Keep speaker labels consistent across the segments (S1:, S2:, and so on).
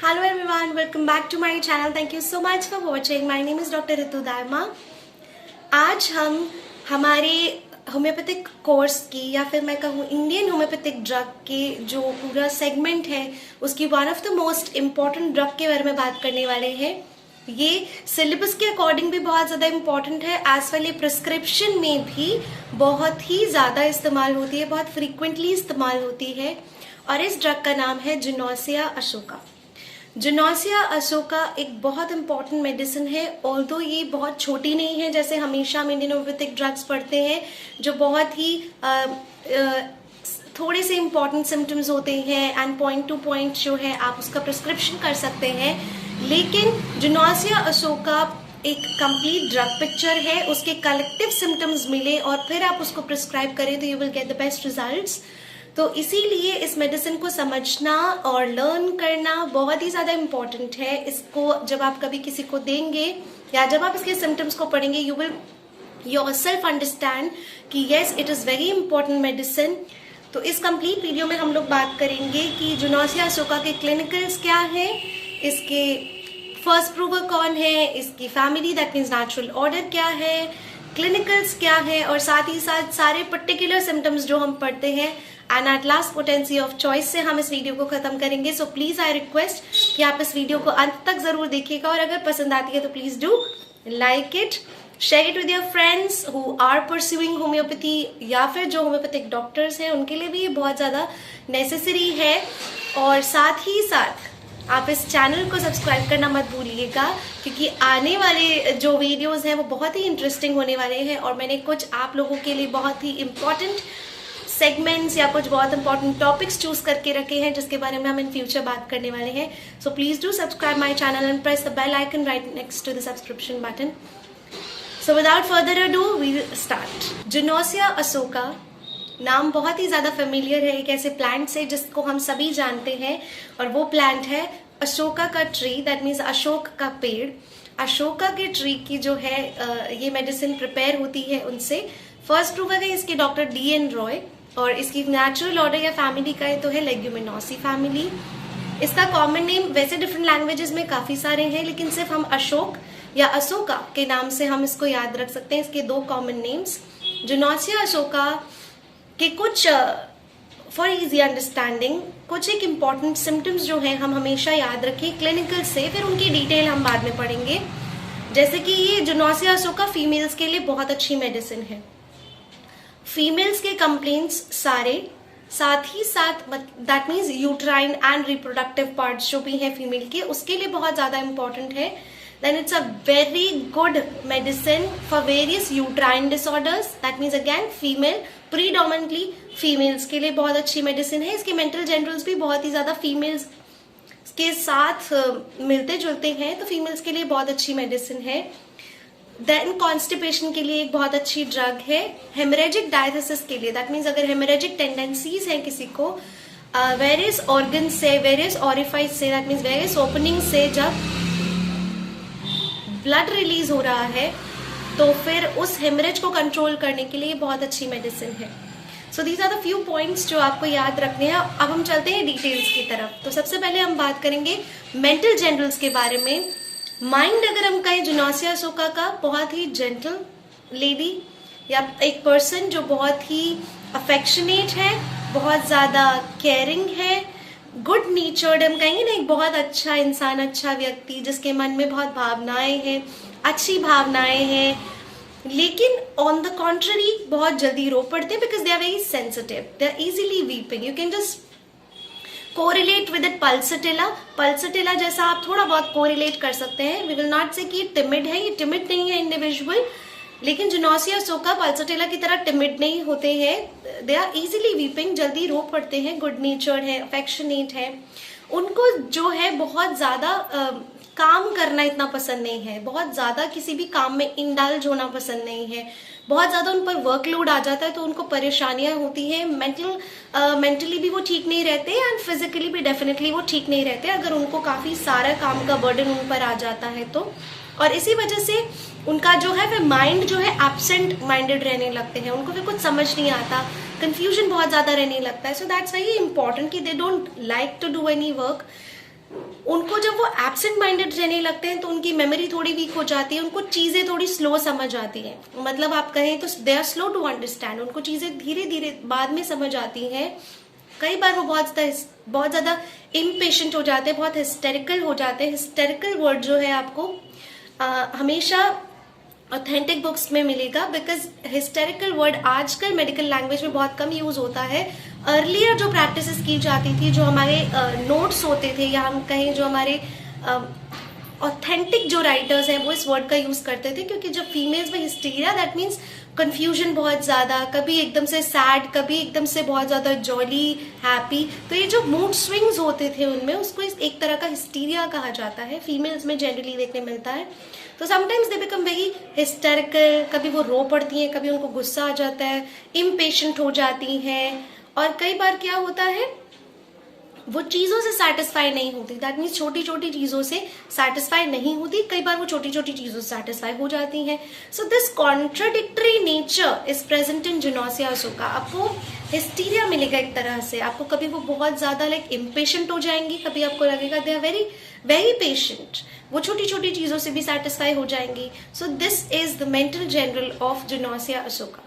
S1: Hello everyone, welcome back to my channel. Thank you so much for watching. My name is Dr. Ritu Dharma. आज हम हमारे homeopathic course की या फिर मैं कहूँ इंडियन होम्योपैथिक ड्रग के जो पूरा सेगमेंट है उसकी one of the most important drug के बारे में बात करने वाले हैं। ये सिलेबस के अकॉर्डिंग भी बहुत ज़्यादा इम्पॉर्टेंट है, एज वेल प्रिस्क्रिप्शन में भी बहुत ही ज़्यादा इस्तेमाल होती है, बहुत फ्रीक्वेंटली इस्तेमाल होती है। और इस ड्रग का नाम है जुनोसिया अशोका। जुनोसिया अशोका एक बहुत इंपॉर्टेंट मेडिसिन है, ऑल्दो ये बहुत छोटी नहीं है जैसे हमेशा हम इंडियन होम्योपैथिक ड्रग्स पढ़ते हैं जो बहुत ही थोड़े से इंपॉर्टेंट सिम्टम्स होते हैं एंड पॉइंट टू पॉइंट जो है आप उसका प्रिस्क्रिप्शन कर सकते हैं। लेकिन जुनोसिया अशोका एक कंप्लीट ड्रग पिक्चर है, उसके कलेक्टिव सिम्टम्स मिले और फिर आप उसको प्रिस्क्राइब करें तो you will get the best results. तो इसीलिए इस मेडिसिन को समझना और लर्न करना बहुत ही ज़्यादा इम्पॉर्टेंट है। इसको जब आप कभी किसी को देंगे या जब आप इसके सिम्टम्स को पढ़ेंगे यू विल योरसेल्फ अंडरस्टैंड कि yes it is very important medicine. तो इस कंप्लीट वीडियो में हम लोग बात करेंगे कि जुनोसिया अशोका के क्लिनिकल्स क्या है, इसके फर्स्ट प्रूवर कौन है, इसकी family that means natural order क्या है, क्लिनिकल्स क्या है और साथ ही साथ सारे पर्टिकुलर सिम्टम्स जो हम पढ़ते हैं and at last potency of choice से हम इस वीडियो को खत्म करेंगे। सो प्लीज आई रिक्वेस्ट कि आप इस वीडियो को अंत तक जरूर देखिएगा और अगर पसंद आती है तो please do like it, share it with your friends who are pursuing homoeopathy या फिर जो होम्योपैथिक डॉक्टर्स हैं उनके लिए भी ये बहुत ज़्यादा नेसेसरी है। और साथ ही साथ आप इस चैनल को सब्सक्राइब करना मत भूलिएगा क्योंकि आने वाले जो वीडियोस हैं वो बहुत ही इंटरेस्टिंग होने वाले हैं और मैंने कुछ आप लोगों के लिए बहुत ही इम्पॉर्टेंट सेगमेंट्स या कुछ बहुत इंपॉर्टेंट टॉपिक्स चूज करके रखे हैं जिसके बारे में हम इन फ्यूचर बात करने वाले हैं। So please do subscribe my channel and press the bell icon right next to the subscription button. So without further ado we will start. Janosia Ashoka नाम बहुत ही ज्यादा फेमिलियर है, एक ऐसे प्लांट से जिसको हम सभी जानते हैं और वो प्लांट है अशोका का ट्री, दैट मीन्स अशोक का पेड़। अशोका के ट्री की जो है ये मेडिसिन प्रिपेयर होती है उनसे। फर्स्ट प्रूवर है इसके डॉक्टर D.N. रॉय और इसकी नेचुरल ऑर्डर या फैमिली का है तो है लेग्यूमिनोसी फैमिली। इसका कॉमन नेम वैसे डिफरेंट लैंग्वेजेस में काफी सारे हैं लेकिन सिर्फ हम अशोक या अशोका के नाम से हम इसको याद रख सकते हैं। इसके दो कॉमन नेम्स। जुनोसिया अशोका के कुछ फॉर इजी अंडरस्टैंडिंग कुछ एक इम्पॉर्टेंट सिम्टम्स जो हैं हम हमेशा याद रखें क्लिनिकल से, फिर उनकी डिटेल हम बाद में पढ़ेंगे। जैसे कि ये जुनोसिया अशोका फीमेल्स के लिए बहुत अच्छी मेडिसिन है। फीमेल्स के कंप्लेंट्स सारे, साथ ही साथ that means uterine and reproductive parts जो भी हैं फीमेल के उसके लिए बहुत ज़्यादा इंपॉर्टेंट है। Then it's a very good medicine for various uterine disorders, that means again female predominantly females के लिए बहुत अच्छी मेडिसिन है। इसके मेंटल जनरल्स भी बहुत ही ज़्यादा फीमेल्स के साथ मिलते जुलते हैं तो फीमेल्स के लिए बहुत अच्छी मेडिसिन है। देन कॉन्स्टिपेशन के लिए एक बहुत अच्छी ड्रग है। हेमरेजिक डायथिसिस के लिए, दैट मीन्स अगर हेमरेजिक टेंडेंसीज हैं किसी को वेरियस ऑर्गन से, वेरियस ऑरिफाइस से, दैट मीन्स वेरियस ओपनिंग से जब ब्लड रिलीज हो रहा है तो फिर उस हेमरेज को कंट्रोल करने के लिए बहुत अच्छी मेडिसिन है। So these are the few points जो आपको याद रखने हैं। अब हम चलते हैं डिटेल्स की तरफ। तो सबसे पहले हम बात करेंगे मेंटल जनरल्स के बारे में। माइंड अगर हम कहें जुनोसिया अशोका का बहुत ही जेंटल लेडी या एक पर्सन जो बहुत ही अफेक्शनेट है, बहुत ज़्यादा केयरिंग है, गुड नेचर्ड हम कहेंगे ना, एक बहुत अच्छा इंसान, अच्छा व्यक्ति जिसके मन में बहुत भावनाएं हैं, अच्छी भावनाएं हैं, लेकिन ऑन द कॉन्ट्ररी बहुत जल्दी रो पड़ते हैं because they are very sensitive, they are easily weeping. You can just correlate with it pulsatilla. Pulsatilla जैसा आप थोड़ा बहुत कोरिलेट कर सकते हैं। वी विल नॉट से कि टिमिड है, ये टिमिड नहीं है इंडिविजुअल, लेकिन जुनोसिया अशोका पल्सटिला की तरह टिमिड नहीं होते हैं। दे आर इजीली वीपिंग, जल्दी रो पड़ते हैं, गुड नेचर्ड है, अफेक्शनेट है। उनको जो है बहुत ज्यादा काम करना इतना पसंद नहीं है, बहुत ज्यादा किसी भी काम में इंडल्ज होना पसंद नहीं है। बहुत ज्यादा उन पर वर्कलोड आ जाता है तो उनको परेशानियां होती हैं। मेंटली भी वो ठीक नहीं रहते एंड फिजिकली भी डेफिनेटली वो ठीक नहीं रहते अगर उनको काफी सारा काम का बर्डन उन पर आ जाता है तो। और इसी वजह से उनका जो है वह माइंड जो है एब्सेंट माइंडेड रहने लगते हैं, उनको फिर कुछ समझ नहीं आता, कंफ्यूजन बहुत ज्यादा रहने लगता है। सो दैट्स वेरी इंपॉर्टेंट कि they don't like to do any work उनको जब वो एब्सेंट माइंडेड रहने लगते हैं तो उनकी मेमोरी थोड़ी वीक हो जाती है, उनको चीजें थोड़ी स्लो समझ आती हैं, मतलब आप कहें तो they are slow to understand, उनको चीजें धीरे धीरे बाद में समझ आती हैं। कई बार वो बहुत ज्यादा इम्पेशेंट हो जाते हैं, बहुत हिस्टेरिकल हो जाते हैं। हिस्टेरिकल वर्ड जो है आपको हमेशा ऑथेंटिक बुक्स में मिलेगा, बिकॉज हिस्टेरिकल वर्ड आजकल मेडिकल लैंग्वेज में बहुत कम यूज होता है। अर्लियर जो प्रैक्टिसेस की जाती थी, जो हमारे नोट्स होते थे, या हम कहें जो हमारे ऑथेंटिक जो राइटर्स हैं वो इस वर्ड का यूज करते थे, क्योंकि जब फीमेल्स में हिस्टीरिया दैट मीन्स कंफ्यूजन बहुत ज्यादा, कभी एकदम से सैड, कभी एकदम से बहुत ज्यादा जॉली हैप्पी, तो ये जो मूड स्विंग्स होते थे उनमें, उसको एक तरह का हिस्टीरिया कहा जाता है, फीमेल्स में जनरली देखने मिलता है। तो sometimes they become very hysterical, कभी वो रो पड़ती हैं, कभी उनको गुस्सा आ जाता है, इम्पेशेंट हो जाती हैं, और कई बार क्या होता है वो चीजों से सेटिस्फाई नहीं होती, दैट मीन्स छोटी छोटी चीजों से सेटिस्फाई नहीं होती, कई बार वो छोटी छोटी चीजों से सेटिस्फाई हो जाती हैं। So this contradictory nature is present in Janosia Ashoka. आपको हिस्टीरिया मिलेगा एक तरह से, आपको कभी वो बहुत ज्यादा लाइक इम्पेशेंट हो जाएंगी, कभी आपको लगेगा they are very very patient, वो छोटी छोटी चीजों से भी सेटिस्फाई हो जाएंगी। So this is the mental general of Janosia Ashoka.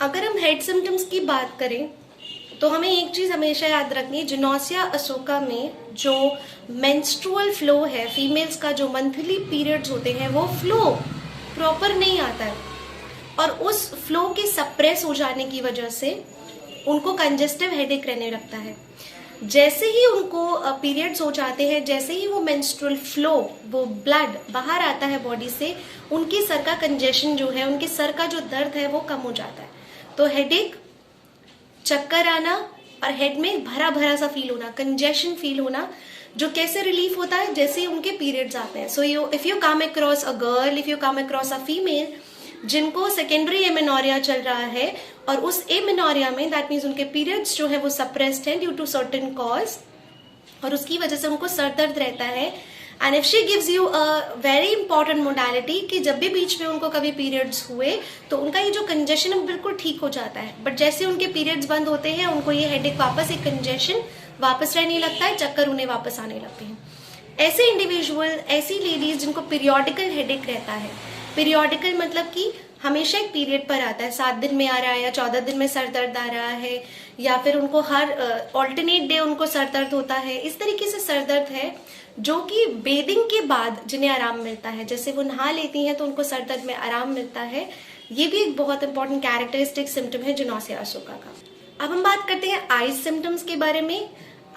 S1: अगर हम हेड सिम्टम्स की बात करें तो हमें एक चीज हमेशा याद रखनी है, जुनोसिया अशोका में जो मेंस्ट्रुअल फ्लो है, फीमेल्स का जो मंथली पीरियड्स होते हैं, वो फ्लो प्रॉपर नहीं आता है, और उस फ्लो के सप्रेस हो जाने की वजह से उनको कंजेस्टिव हेडेक रहने लगता है। जैसे ही उनको पीरियड्स हो जाते हैं, जैसे ही वो मेंस्ट्रुअल फ्लो, वो ब्लड बाहर आता है बॉडी से, उनके सर का कंजेशन जो है, उनके सर का जो दर्द है वो कम हो जाता है। तो हेडेक, चक्कर आना और हेड में भरा भरा सा फील होना, कंजेशन फील होना, जो कैसे रिलीफ होता है जैसे ही उनके पीरियड्स आते हैं। सो if you come across a girl, if you come across a female जिनको सेकेंडरी एमेनोरिया चल रहा है, और उस एमेनोरिया में दैट मीन्स उनके पीरियड्स जो है वो सप्रेस्ड है ड्यू टू सर्टेन कॉज, और उसकी वजह से उनको सर दर्द रहता है, and if she gives you a very important modality कि जब भी बीच में उनको कभी पीरियड्स हुए तो उनका ये जो कंजेशन है बिल्कुल ठीक हो जाता है, बट जैसे उनके पीरियड्स बंद होते हैं उनको ये हेडेक वापस, एक कंजेशन वापस रहने लगता है, चक्कर उन्हें वापस आने लगते हैं। ऐसे इंडिविजुअल, ऐसी लेडीज जिनको पीरियोडिकल हेडेक रहता है, पीरियोडिकल मतलब कि हमेशा एक पीरियड पर आता है, 7 दिन में आ रहा है या 14 दिन में सर दर्द आ रहा है, या फिर उनको हर ऑल्टरनेट डे उनको सर दर्द होता है, इस तरीके से सर दर्द है जो कि बेदिंग के बाद जिन्हें आराम मिलता है, जैसे वो नहा लेती हैं तो उनको सर दर्द में आराम मिलता है। ये भी एक बहुत इंपॉर्टेंट कैरेक्टरिस्टिक सिम्टम है जुनोसिया अशोका का। अब हम बात करते हैं आईज सिम्टम्स के बारे में।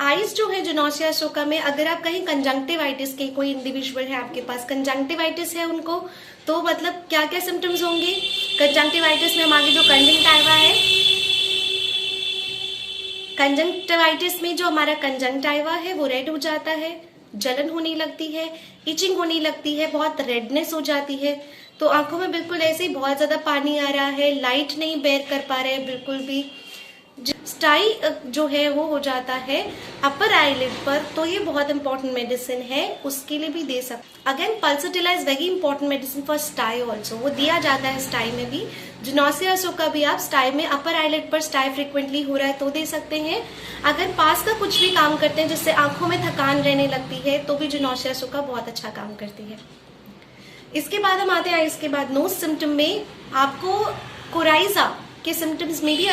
S1: आईज जो है जुनोसिया अशोका में, अगर आप कहीं कंजंक्टिवाइटिस के कोई इंडिविजुअल है, आपके पास कंजंक्टिवाइटिस है उनको, तो मतलब क्या क्या सिम्टम्स होंगे। कंजंक्टिवाइटिस में हम आगे जो कंजंक्टिवा है, कंजंक्टिवाइटिस में जो हमारा कंजंक्टिवा है वो रेड हो जाता है, जलन होने लगती है, इचिंग होने लगती है, बहुत रेडनेस हो जाती है, तो आंखों में बिल्कुल ऐसे ही बहुत ज्यादा पानी आ रहा है, लाइट नहीं बेयर कर पा रहे हैं बिल्कुल भी। स्टाई जो है वो हो जाता है अपर आईलिड पर, तो ये बहुत इंपॉर्टेंट मेडिसिन है, उसके लिए भी दे सकते। Again Pulsatilla is very important medicine for stye also, वो दिया जाता है स्टाई में भी। जुनोसिया अशोका भी आप स्टाई में, अपर आईलिड पर स्टाई फ्रिक्वेंटली हो रहा है तो दे सकते हैं। अगर पास का कुछ भी काम करते हैं जिससे आंखों में थकान रहने लगती है तो भी जुनोसिया अशोका बहुत अच्छा काम करती है। इसके बाद हम आते हैं इसके बाद नोज सिम्टम में, आपको कोराइजा के सिम्टम्स में भी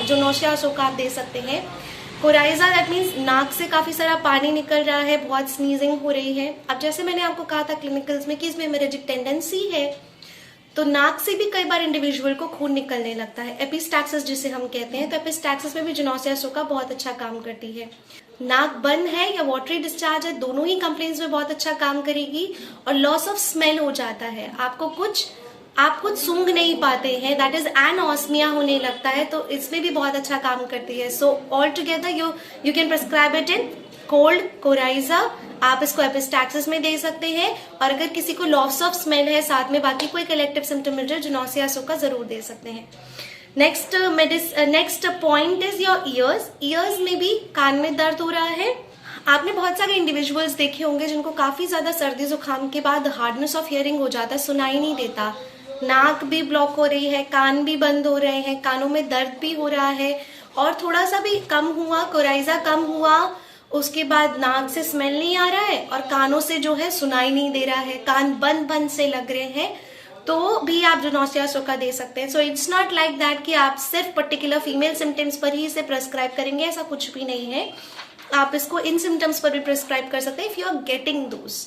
S1: जुनोसिया अशोका आप दे सकते हैं। कोराइजा दैट मीन्स नाक से काफी सारा पानी निकल रहा है, बहुत स्नीजिंग हो रही है। अब जैसे मैंने आपको कहा था क्लिनिकल्स में कि इसमें हेमोरेजिक टेंडेंसी है, तो नाक से भी कई बार इंडिविजुअल को खून निकलने लगता है, एपिस्टैक्सिस जिसे हम कहते हैं। तो एपिस्टैक्सिस में भी जुनोसिया अशोका बहुत अच्छा काम करती है। नाक बंद है या वाटरी डिस्चार्ज है, दोनों ही कंप्लेंट्स में बहुत अच्छा काम करेगी। और लॉस ऑफ स्मेल हो जाता है, आप कुछ सूंघ नहीं पाते हैं, दैट इज एनोस्मिया होने लगता है, तो इसमें भी बहुत अच्छा काम करती है। So all together you can prescribe it in cold coryza, आप इसको एपिस्टैक्सिस में दे सकते हैं। और अगर किसी को लॉस ऑफ स्मेल है, साथ में बाकी कोई कलेक्टिव सिम्टम मिल जाए, जुनोसिया अशोका जरूर दे सकते हैं। Next point is your ears. Years में भी कान में दर्द हो रहा है। आपने बहुत सारे इंडिविजुअल्स देखे होंगे जिनको काफी ज्यादा सर्दी जुकाम के बाद हार्डनेस ऑफ हियरिंग हो जाता है, सुनाई नहीं देता, नाक भी ब्लॉक हो रही है, कान भी बंद हो रहे हैं, कानों में दर्द भी हो रहा है, और थोड़ा सा भी कम हुआ, कोराइजा कम हुआ उसके बाद नाक से स्मेल नहीं आ रहा है और कानों से जो है सुनाई नहीं दे रहा है, कान बंद बंद से लग रहे हैं, तो भी आप जुनोसिया अशोका दे सकते हैं। So it's not like that कि आप सिर्फ पर्टिकुलर फीमेल सिम्टम्स पर ही इसे प्रेस्क्राइब करेंगे, ऐसा कुछ भी नहीं है। आप इसको इन सिम्टम्स पर भी प्रेस्क्राइब कर सकते हैं इफ यू आर गेटिंग दोस।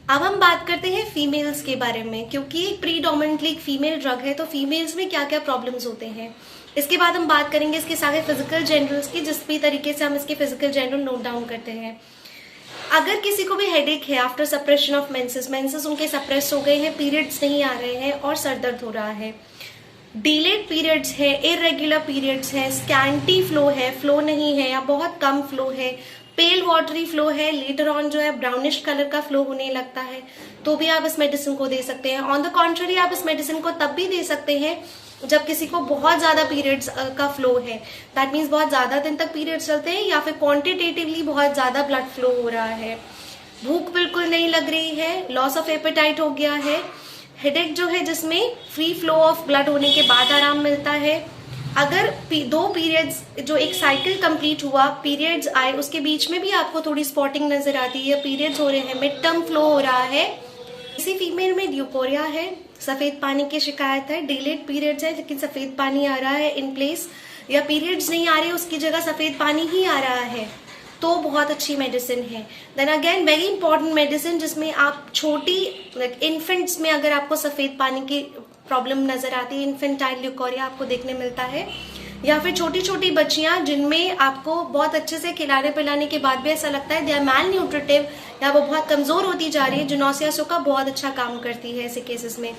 S1: अब हम बात करते हैं फीमेल्स के बारे में, क्योंकि प्रीडोमिनेंटली फीमेल ड्रग है, तो फीमेल्स में क्या क्या प्रॉब्लम्स होते हैं। इसके बाद हम बात करेंगे इसके सारे फिजिकल जेनरल्स की, जिस भी तरीके से हम इसके फिजिकल जेनरल नोट डाउन करते हैं। अगर किसी को भी हेडेक है आफ्टर सप्रेशन ऑफ मेंसेस उनके सप्रेस हो गए हैं, पीरियड्स नहीं आ रहे हैं और सर दर्द हो रहा है, डिलेड पीरियड्स है, इरेगुलर पीरियड्स है, स्कैंटी फ्लो है, फ्लो नहीं है या बहुत कम फ्लो है, पेल वाटरी फ्लो है, लेटर ऑन जो है ब्राउनिश कलर का फ्लो होने लगता है, तो भी आप इस मेडिसिन को दे सकते हैं। ऑन द कॉन्ट्ररी आप इस मेडिसिन को तब भी दे सकते हैं जब किसी को बहुत ज्यादा पीरियड्स का फ्लो है, दैट मीन्स बहुत ज्यादा दिन तक पीरियड्स चलते हैं या फिर क्वांटिटेटिवली बहुत ज्यादा ब्लड फ्लो हो रहा है, भूख बिल्कुल नहीं लग रही है, लॉस ऑफ एपेटाइट हो गया है, हेडेक जो है जिसमें फ्री फ्लो ऑफ ब्लड होने के बाद आराम मिलता है। अगर दो पीरियड्स जो एक साइकिल कंप्लीट हुआ, पीरियड्स आए, उसके बीच में भी आपको थोड़ी स्पॉटिंग नजर आती है, पीरियड्स हो रहे हैं, मिड टर्म फ्लो हो रहा है, किसी फीमेल में ल्यूकोरिया है, सफेद पानी की शिकायत है, डिलेड पीरियड्स है लेकिन सफेद पानी आ रहा है इन प्लेस, या पीरियड्स नहीं आ रहे उसकी जगह सफेद पानी ही आ रहा है, तो बहुत अच्छी मेडिसिन है। Then again very important medicine जिसमें आप छोटी इन्फेंट्स में अगर आपको सफेद पानी की प्रॉब्लम नजर आती है, इन्फेंटाइल ल्यूकोरिया आपको देखने मिलता है, या फिर छोटी छोटी बच्चियां जिनमें आपको बहुत अच्छे से खिलाने पिलाने के बाद भी ऐसा लगता है दे आर मैल न्यूट्रिटिव या वो बहुत कमजोर होती जा रही है, जुनोसिया अशोका बहुत अच्छा काम करती है ऐसे केसेस में।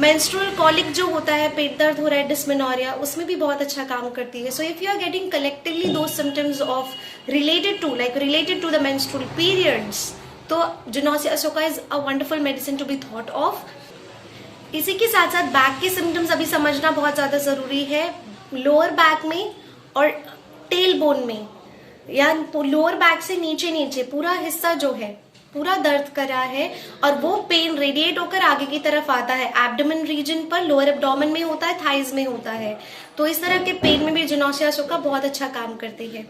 S1: मेंस्ट्रुअल कॉलिक जो होता है, पेट दर्द हो रहा है, डिस्मेनोरिया, उसमें भी बहुत अच्छा काम करती है। So if you are getting collectively two symptoms of related to the menstrual periods, तो Janosia Ashoka is a wonderful medicine to be thought of. इसी के साथ साथ बैक के सिम्टम्स अभी समझना बहुत ज्यादा जरूरी है। लोअर बैक में और टेल बोन में, या लोअर बैक से नीचे नीचे पूरा हिस्सा जो है पूरा दर्द कर रहा है और वो पेन रेडिएट होकर आगे की तरफ आता है, एब्डोमेन रीजन पर, लोअर एब्डोमेन में होता है, थाइज में होता है, तो इस तरह के पेन में भी जुनोसिया अशोका बहुत अच्छा काम करती है।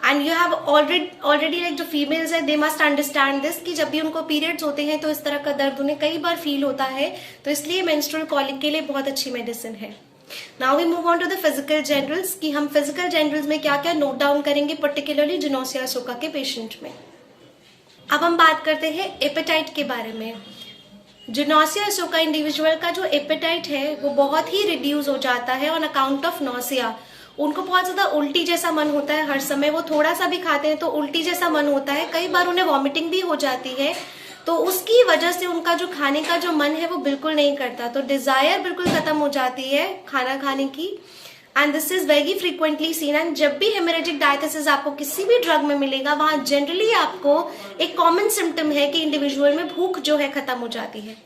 S1: And you have already like जो फीमेल्स है दे मस्ट अंडरस्टैंड दिस कि जब भी उनको पीरियड्स होते हैं तो इस तरह का दर्द उन्हें कई बार फील होता है, तो इसलिए मेंस्ट्रुअल कॉलिक के लिए बहुत अच्छी मेडिसिन है। Now we move on to the physical generals कि हम फिजिकल जेनरल्स में क्या क्या नोट डाउन करेंगे पर्टिकुलरली जुनोसिया अशोका के पेशेंट में। अब हम बात करते हैं एपेटाइट के बारे में। जुनोसिया अशोका इंडिविजुअल का जो एपेटाइट है वो बहुत ही रिड्यूस हो जाता है ऑन अकाउंट ऑफ नोसिया। उनको बहुत ज्यादा उल्टी जैसा मन होता है, हर समय वो थोड़ा सा भी खाते हैं तो उल्टी जैसा मन होता है, कई बार उन्हें वॉमिटिंग भी हो जाती है, तो उसकी वजह से उनका जो खाने का जो मन है वो बिल्कुल नहीं करता, तो डिजायर बिल्कुल खत्म हो जाती है खाना खाने की। And this is very frequently seen. And जब भी हेमोरेजिक डायथिसिस आपको किसी भी ड्रग में मिलेगा, वहां जनरली आपको एक कॉमन सिम्टम है कि इंडिविजुअल में भूख जो है खत्म हो जाती है।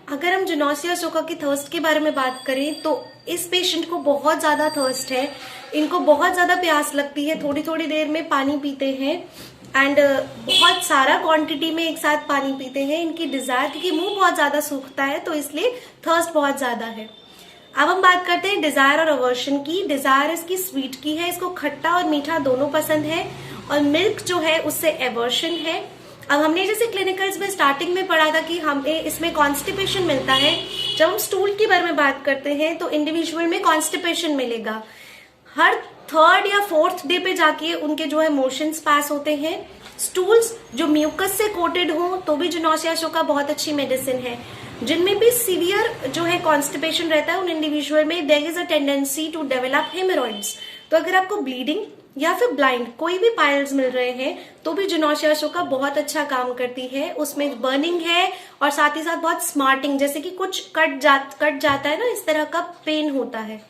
S1: अगर हम जुनोसिया अशोका की थर्स्ट के बारे में बात करें तो इस पेशेंट को बहुत ज्यादा थर्स्ट है, इनको बहुत ज्यादा प्यास लगती है, थोड़ी थोड़ी देर में पानी पीते हैं एंड बहुत सारा क्वांटिटी में एक साथ पानी पीते हैं। इनकी डिजायर, क्योंकि मुंह बहुत ज्यादा सूखता है तो इसलिए थर्स्ट बहुत ज्यादा है। अब हम बात करते हैं डिजायर और अवर्शन की। डिजायर इसकी स्वीट की है, इसको खट्टा और मीठा दोनों पसंद है, और मिल्क जो है उससे एवर्शन है। अब हमने जैसे क्लिनिकल्स में स्टार्टिंग में पढ़ा था कि हमें इसमें कॉन्स्टिपेशन मिलता है। जब हम स्टूल के बारे में बात करते हैं तो इंडिविजुअल में कॉन्स्टिपेशन मिलेगा, हर थर्ड या फोर्थ डे पे जाके उनके जो है मोशंस पास होते हैं। स्टूल्स जो म्यूकस से कोटेड हो तो भी जुनोसिया अशोका बहुत अच्छी मेडिसिन है। जिनमें भी सीवियर जो है कॉन्स्टिपेशन रहता है उन इंडिविजुअल में there is a tendency to develop haemorrhoids. तो अगर आपको ब्लीडिंग या फिर ब्लाइंड कोई भी पाइल्स मिल रहे हैं तो भी जुनोसिया अशोका बहुत अच्छा काम करती है। उसमें बर्निंग है और साथ ही साथ बहुत स्मार्टिंग, जैसे कि कुछ कट जाता है ना, इस तरह का पेन होता है।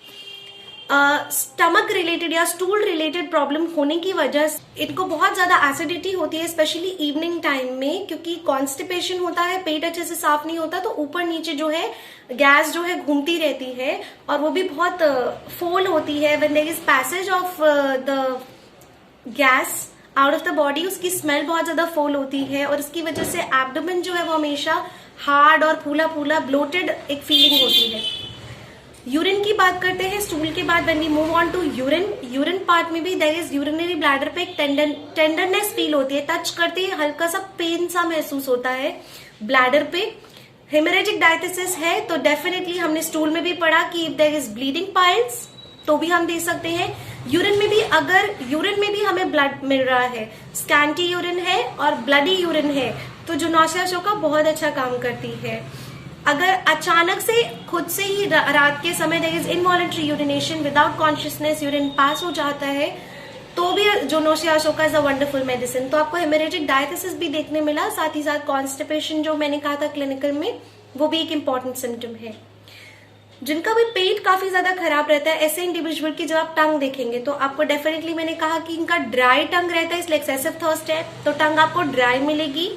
S1: स्टमक रिलेटेड या स्टूल रिलेटेड प्रॉब्लम होने की वजह से इनको बहुत ज्यादा एसिडिटी होती है, स्पेशली इवनिंग टाइम में, क्योंकि कॉन्स्टिपेशन होता है, पेट अच्छे से साफ नहीं होता, तो ऊपर नीचे जो है गैस जो है घूमती रहती है और वो भी बहुत फोल होती है। When there is passage of the gas out of the body, उसकी स्मेल बहुत ज्यादा फोल होती है और इसकी वजह से एब्डोमेन जो है वो हमेशा हार्ड और फूला फूला ब्लोटेड एक फीलिंग होती है। यूरिन की बात करते हैं स्टूल के बाद। When we move on to urine part में भी देयर इज यूरिनरी ब्लैडर पे एक टेंडरनेस फील होती है, टच करते ही हल्का सा पेन सा महसूस होता है ब्लैडर पे। हेमोरेजिक डायथिसिस है तो डेफिनेटली हमने स्टूल में भी पढ़ा कि if there is bleeding piles तो भी हम दे सकते हैं। यूरिन में भी, अगर यूरिन में भी हमें ब्लड मिल रहा है, स्कैंटी यूरिन है और ब्लडी यूरिन है, तो जो नौसिया अशोका बहुत अच्छा काम करती है। अगर अचानक से खुद से ही रात के समय there is involuntary urination, without consciousness urine pass हो जाता है, तो भी जो Janosia Ashoka is a wonderful medicine. तो आपको हेमोरेजिक डायथिसिस भी देखने मिला, साथ ही साथ कॉन्स्टिपेशन जो मैंने कहा था क्लिनिकल में, वो भी एक इंपॉर्टेंट सिम्टम है। जिनका भी पेट काफी ज्यादा खराब रहता है, ऐसे इंडिविजुअल की जब आप टंग देखेंगे तो आपको डेफिनेटली, मैंने कहा कि इनका ड्राई टंग रहता है, इसलिए एक्सेसिव थर्स्ट है, तो टंग आपको ड्राई मिलेगी,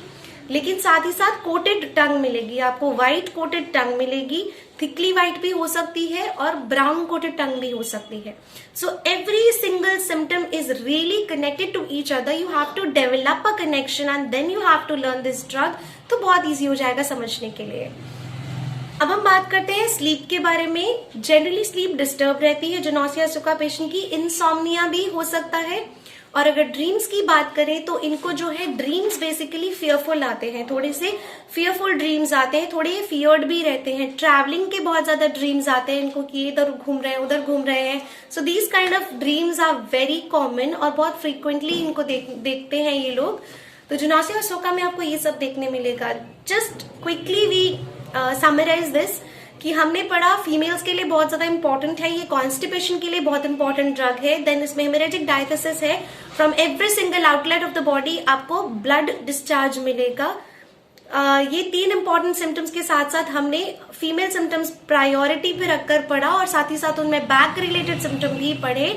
S1: लेकिन साथ ही साथ कोटेड टंग मिलेगी आपको, व्हाइट कोटेड टंग मिलेगी, थिकली व्हाइट भी हो सकती है और ब्राउन कोटेड टंग भी हो सकती है। So every single symptom is really connected to each other. You have to develop a connection and then you have to learn this drug, तो बहुत ईजी हो जाएगा समझने के लिए। अब हम बात करते हैं स्लीप के बारे में। जनरली स्लीप डिस्टर्ब रहती है जो नौसिया अशोका पेशेंट की, इनसोम्निया भी हो सकता है। और अगर ड्रीम्स की बात करें तो इनको जो है ड्रीम्स बेसिकली फियरफुल आते हैं, थोड़े से फियरफुल ड्रीम्स आते हैं, थोड़े फियर्ड भी रहते हैं। ट्रैवलिंग के बहुत ज्यादा ड्रीम्स आते हैं इनको कि इधर घूम रहे हैं उधर घूम रहे हैं। So these kind of dreams are very common और बहुत फ्रीक्वेंटली इनको देखते हैं ये लोग। तो जो नौसिया अशोका में आपको ये सब देखने मिलेगा। Just quickly we summarise this कि हमने पढ़ा फीमेल्स के लिए बहुत ज्यादा इंपॉर्टेंट है, ये कॉन्स्टिपेशन के लिए बहुत इंपॉर्टेंट ड्रग है। देन इसमें हेमोरेजिक डायथिसिस है, from every single outlet of the body आपको ब्लड डिस्चार्ज मिलेगा। ये 3 इंपॉर्टेंट सिम्टम्स के साथ साथ हमने फीमेल सिम्टम्स प्रायोरिटी पे रखकर पढ़ा और साथ ही साथ उनमें बैक रिलेटेड सिम्टम भी पढ़े।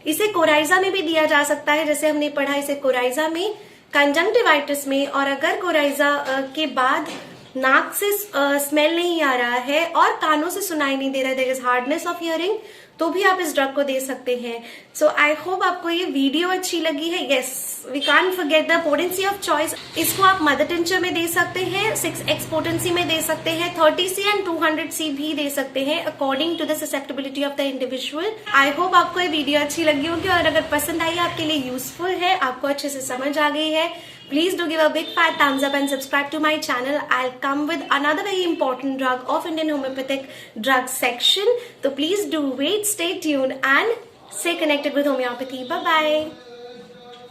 S1: इसे कोराइजा में भी दिया जा सकता है, जैसे हमने पढ़ा इसे कोराइजा में, कंजंक्टिवाइटिस में, और अगर कोराइजा के बाद नाक से स्मेल नहीं आ रहा है और कानों से सुनाई नहीं दे रहा है, there is hardness of hearing, तो भी आप इस ड्रग को दे सकते हैं। सो आई होप आपको ये वीडियो अच्छी लगी है। Yes, we can't forget the potency of choice. इसको आप मदर टिंचर में दे सकते हैं, 6x पोटेंसी में दे सकते हैं, 30C एंड 200C भी दे सकते हैं according to the susceptibility of the individual. I hope आपको ये वीडियो अच्छी लगी होगी और अगर पसंद आई, आपके लिए यूजफुल है, आपको अच्छे से समझ आ गई है, please do give a big fat thumbs up and subscribe to my channel. I'll come with another very important drug of Indian homeopathic drug section. So please do wait, stay tuned and stay connected with homeopathy. Bye bye.